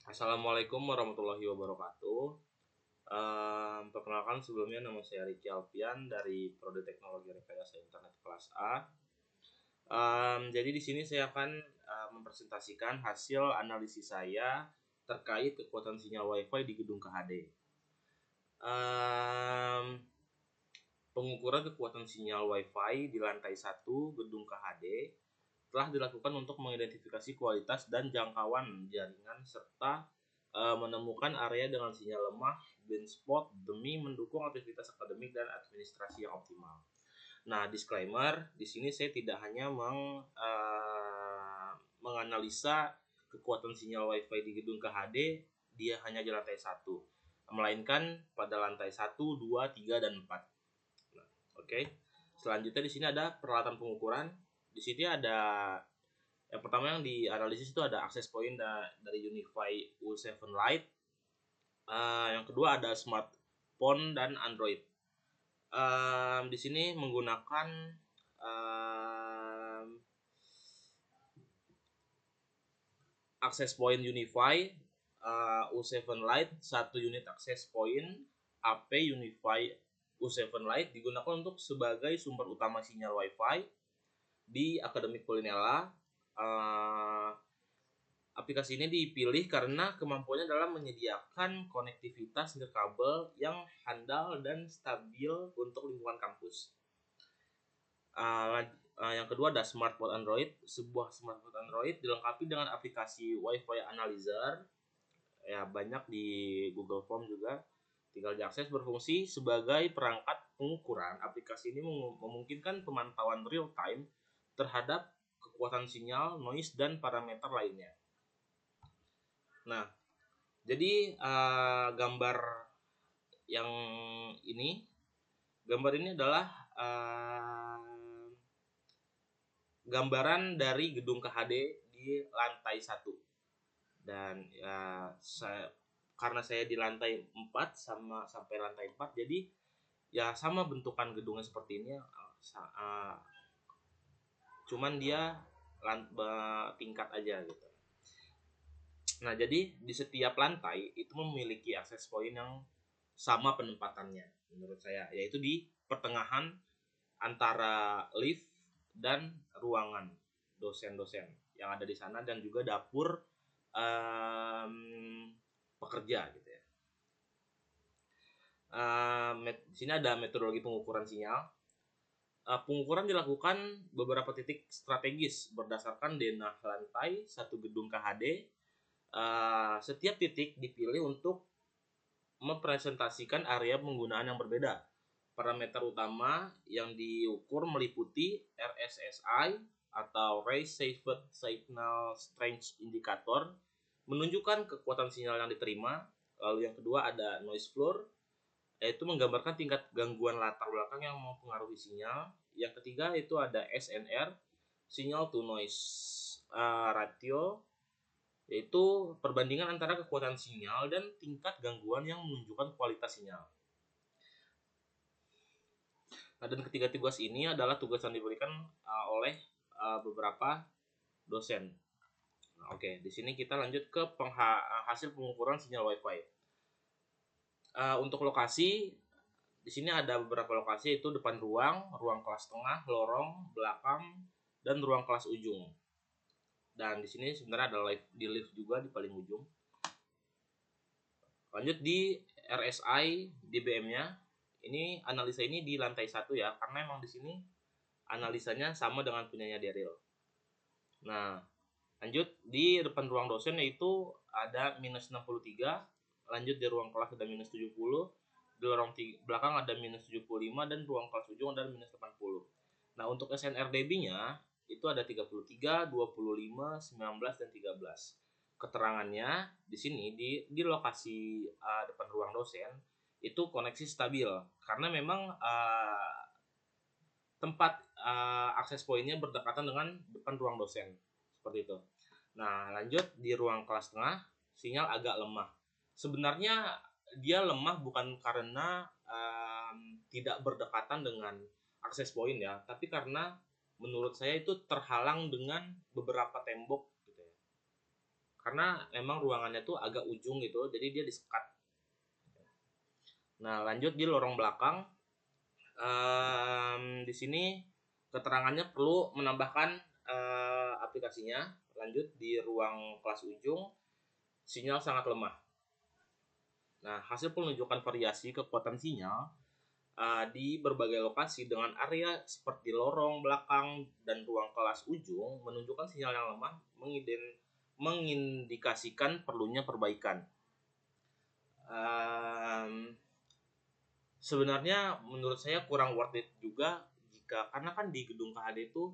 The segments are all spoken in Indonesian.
Assalamualaikum warahmatullahi wabarakatuh. Perkenalkan sebelumnya nama saya Ricky Alfian dari Prodi Teknologi Rekayasa Internet kelas A. Jadi di sini saya akan mempresentasikan hasil analisis saya terkait kekuatan sinyal WiFi di gedung KHD. Pengukuran kekuatan sinyal WiFi di lantai 1 gedung KHD telah dilakukan untuk mengidentifikasi kualitas dan jangkauan jaringan serta menemukan area dengan sinyal lemah blind spot demi mendukung aktivitas akademik dan administrasi yang optimal. Nah, disclaimer, di sini saya tidak hanya menganalisa kekuatan sinyal WiFi di gedung KHD dia hanya di lantai 1, melainkan pada lantai 1, 2, 3 dan 4. Nah, oke. Selanjutnya di sini ada peralatan pengukuran. Di sini ada yang pertama yang dianalisis itu ada access point dari UniFi U7 Lite. Yang kedua ada smartphone dan Android. Di sini menggunakan access point UniFi U7 Lite, 1 unit access point AP UniFi U7 Lite digunakan untuk sebagai sumber utama sinyal WiFi di Akademik Polinela. Aplikasi ini dipilih karena kemampuannya dalam menyediakan konektivitas nirkabel yang handal dan stabil untuk lingkungan kampus. Yang kedua ada smartphone Android. Sebuah smartphone Android dilengkapi dengan aplikasi WiFi Analyzer. Ya, banyak di Google Form juga. Tinggal diakses, berfungsi sebagai perangkat pengukuran. Aplikasi ini memungkinkan pemantauan real time terhadap kekuatan sinyal, noise, dan parameter lainnya. Nah, jadi gambar ini adalah gambaran dari gedung KHD di lantai 1. Dan karena saya di lantai 4 sampai lantai 4, jadi ya sama bentukan gedungnya seperti ini, cuman dia tingkat aja gitu. Nah, jadi di setiap lantai itu memiliki access point yang sama penempatannya menurut saya, yaitu di pertengahan antara lift dan ruangan dosen-dosen yang ada di sana dan juga dapur pekerja gitu ya. Di sini ada metodologi pengukuran sinyal. Pengukuran dilakukan beberapa titik strategis berdasarkan denah lantai satu gedung KHD. Setiap titik dipilih untuk mempresentasikan area penggunaan yang berbeda. Parameter utama yang diukur meliputi RSSI atau Raise Saved Signal Strength Indicator, menunjukkan kekuatan sinyal yang diterima. Lalu yang kedua ada noise floor, yaitu menggambarkan tingkat gangguan latar belakang yang mempengaruhi sinyal. Yang ketiga itu ada SNR, signal to noise ratio, yaitu perbandingan antara kekuatan sinyal dan tingkat gangguan yang menunjukkan kualitas sinyal. Nah, dan ketiga tugas ini adalah tugas yang diberikan oleh beberapa dosen. Nah, oke, di sini kita lanjut ke hasil pengukuran sinyal WiFi. Untuk lokasi, di sini ada beberapa lokasi, yaitu depan ruang kelas tengah, lorong, belakang, dan ruang kelas ujung. Dan di sini sebenarnya ada lift juga di paling ujung. Lanjut di RSI DBM-nya. Ini analisa ini di lantai 1 ya, karena memang di sini analisanya sama dengan punyanya Daryl. Nah, lanjut di depan ruang dosen yaitu ada minus 63, lanjut di ruang kelas ada minus 70, di ruang belakang ada minus 75, dan ruang kelas ujung ada minus 80. Nah, untuk SNR dB-nya itu ada 33, 25, 19, dan 13. Keterangannya di sini di lokasi depan ruang dosen itu koneksi stabil karena memang tempat akses poinnya berdekatan dengan depan ruang dosen seperti itu. Nah, lanjut di ruang kelas tengah sinyal agak lemah. Sebenarnya dia lemah bukan karena tidak berdekatan dengan akses poin ya, tapi karena menurut saya itu terhalang dengan beberapa tembok gitu ya. karena memang ruangannya tuh agak ujung gitu, jadi dia disekat. Nah, lanjut di lorong belakang. Di sini keterangannya perlu menambahkan aplikasinya. Lanjut di ruang kelas ujung, sinyal sangat lemah. Nah, hasil penunjukan variasi kekuatan sinyal di berbagai lokasi dengan area seperti lorong belakang dan ruang kelas ujung menunjukkan sinyal yang lemah, mengindikasikan perlunya perbaikan. Sebenarnya menurut saya kurang worth it juga, karena kan di gedung KHD itu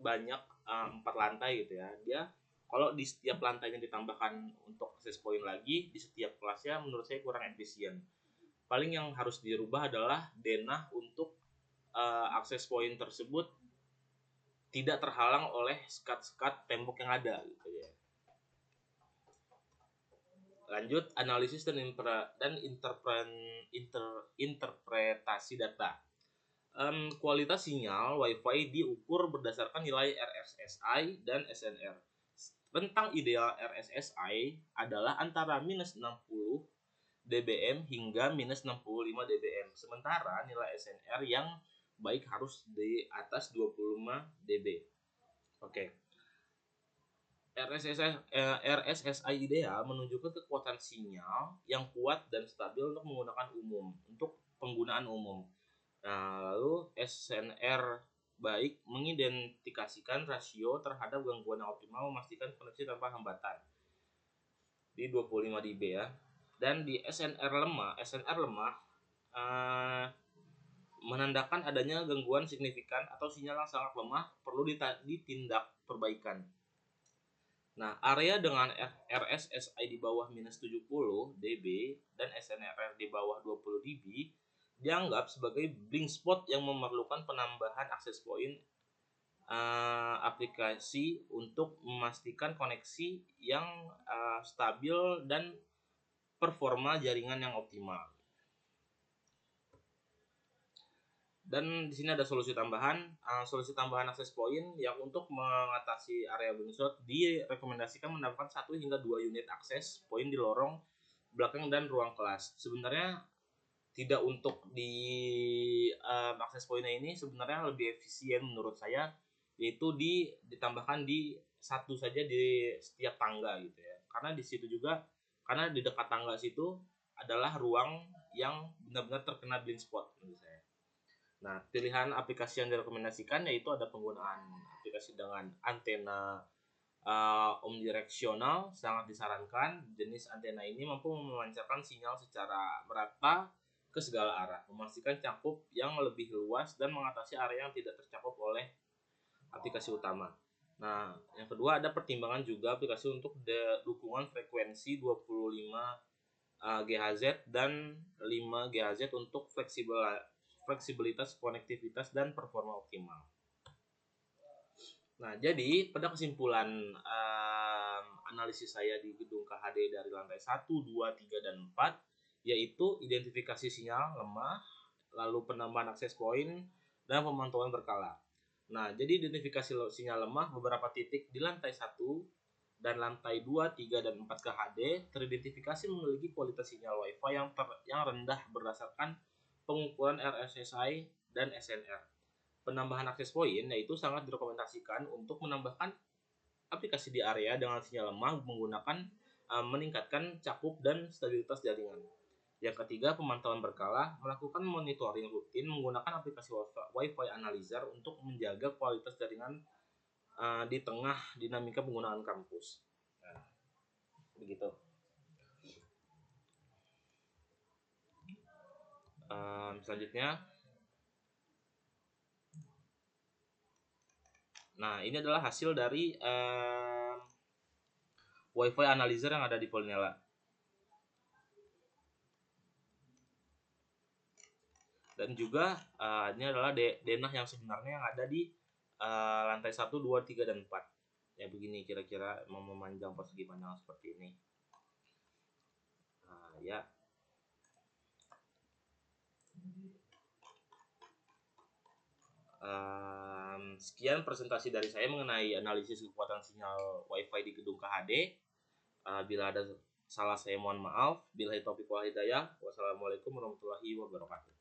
banyak 4 lantai gitu ya. Dia kalau di setiap lantainya ditambahkan untuk akses point lagi di setiap kelasnya, menurut saya kurang efisien. Paling yang harus dirubah adalah denah untuk akses point tersebut tidak terhalang oleh sekat-sekat tembok yang ada gitu ya. Lanjut analisis dan interpretasi data. Kualitas sinyal Wi-Fi diukur berdasarkan nilai RSSI dan SNR. Rentang ideal RSSI adalah antara minus 60 dBm hingga minus 65 dBm. Sementara nilai SNR yang baik harus di atas 25 dB. Oke. RSSI ideal menunjukkan kekuatan sinyal yang kuat dan stabil untuk penggunaan umum. Nah, lalu SNR baik mengidentifikasikan rasio terhadap gangguan yang optimal, memastikan koneksi tanpa hambatan di 25 dB ya. Dan di SNR lemah menandakan adanya gangguan signifikan atau sinyal yang sangat lemah, perlu ditindak perbaikan. Nah, area dengan RSSI di bawah minus 70 dB dan SNR di bawah 20 dB dianggap sebagai blind spot yang memerlukan penambahan akses point aplikasi untuk memastikan koneksi yang stabil dan performa jaringan yang optimal. Dan di sini ada solusi tambahan akses point yang untuk mengatasi area blind spot direkomendasikan menambahkan 1 hingga 2 unit akses point di lorong belakang dan ruang kelas. Sebenarnya tidak untuk di akses pointnya ini sebenarnya lebih efisien menurut saya, yaitu ditambahkan di satu saja di setiap tangga gitu ya. Karena di situ juga, karena di dekat tangga situ adalah ruang yang benar-benar terkena blind spot menurut saya. Nah, pilihan aplikasi yang direkomendasikan yaitu ada penggunaan aplikasi dengan antena omnidireksional sangat disarankan. Jenis antena ini mampu memancarkan sinyal secara merata ke segala arah, memastikan cakup yang lebih luas dan mengatasi area yang tidak tercakup oleh aplikasi utama. Nah, yang kedua ada pertimbangan juga aplikasi untuk dukungan frekuensi 25 GHz dan 5 GHz untuk fleksibilitas, konektivitas, dan performa optimal. Nah, jadi pada kesimpulan analisis saya di gedung KHD dari lantai 1, 2, 3, dan 4, yaitu identifikasi sinyal lemah, lalu penambahan akses point, dan pemantauan berkala. Nah, jadi identifikasi sinyal lemah, beberapa titik di lantai 1 dan lantai 2, 3, dan 4 KHD teridentifikasi memiliki kualitas sinyal Wi-Fi yang rendah berdasarkan pengukuran RSSI dan SNR. Penambahan akses point yaitu sangat direkomendasikan untuk menambahkan aplikasi di area dengan sinyal lemah meningkatkan cakup dan stabilitas jaringan. Yang ketiga, pemantauan berkala, melakukan monitoring rutin menggunakan aplikasi Wi-Fi Analyzer untuk menjaga kualitas jaringan di tengah dinamika penggunaan kampus. Nah, begitu. Selanjutnya, nah ini adalah hasil dari Wi-Fi Analyzer yang ada di Polnella. Dan juga ini adalah denah yang sebenarnya yang ada di lantai 1, 2, 3, dan 4. Ya begini kira-kira memanjang persegi panjang seperti ini. Nah, ya. Sekian presentasi dari saya mengenai analisis kekuatan sinyal Wi-Fi di gedung KHD. Bila ada salah saya mohon maaf. Billahi taufiq wal hidayah. Wassalamualaikum warahmatullahi wabarakatuh.